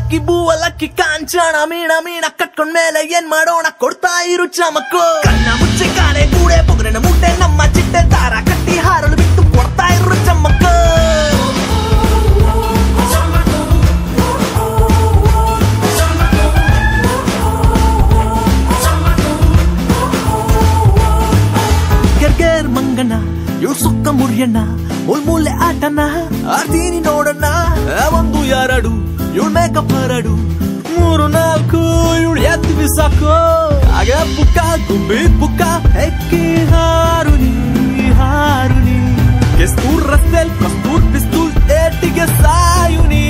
lucky ಬೂವ lucky ಕಾಂಚಣ ಮೀಣ ಮೀಣ ಕಟ್ಕೊಂಡ್ಮೇಲೆ ಏನ್ ಮಾಡೋಣ ಕೊಡ್ತಾ ಇರು ಚಮಕು ಕಣ್ಣ ಮುಚ್ಚೆ ಕಾಲೆ ಕೂಡೆ ಬುಗ್ರನ ಮುಟ್ಟೆ ನಮ್ಮ ಚಿಟ್ಟೆ ದಾರ ಕಟ್ಟಿ ಹಾರಲು ಬಿಟ್ಟು ಕೊಡ್ತಾ ಇರು ಚಮಕು ಗೆರ್ಗೇರ್ ಮಂಗನ ಇವ್ರು ಸುಕ್ಕ ಮುರಿಯಣ್ಣ ಮೂಲೆ ಆಟನ ಆಡ್ತೀನಿ ನೋಡಣ್ಣ ಒಂದು ಎರಡು ಇವಳು ಮೇಕಪ್ ಹರಡು 3-4 ಇವಳು ಎದ್ದು ಬಿಸಾಕೋ ಹಾಗೆ ಪುಕ್ಕ ಗುಂಬಿ ಪುಕ್ಕ ಹೆಕ್ಕಿ ಹಾರು ನೀ ಕಸ್ತೂರ್ ರಸ್ತೆಲ್ ಕಸ್ತೂರ್ ಪಿಸ್ತೂಲ್ ಏಟಿಗೆ ಸಾಯು ನೀ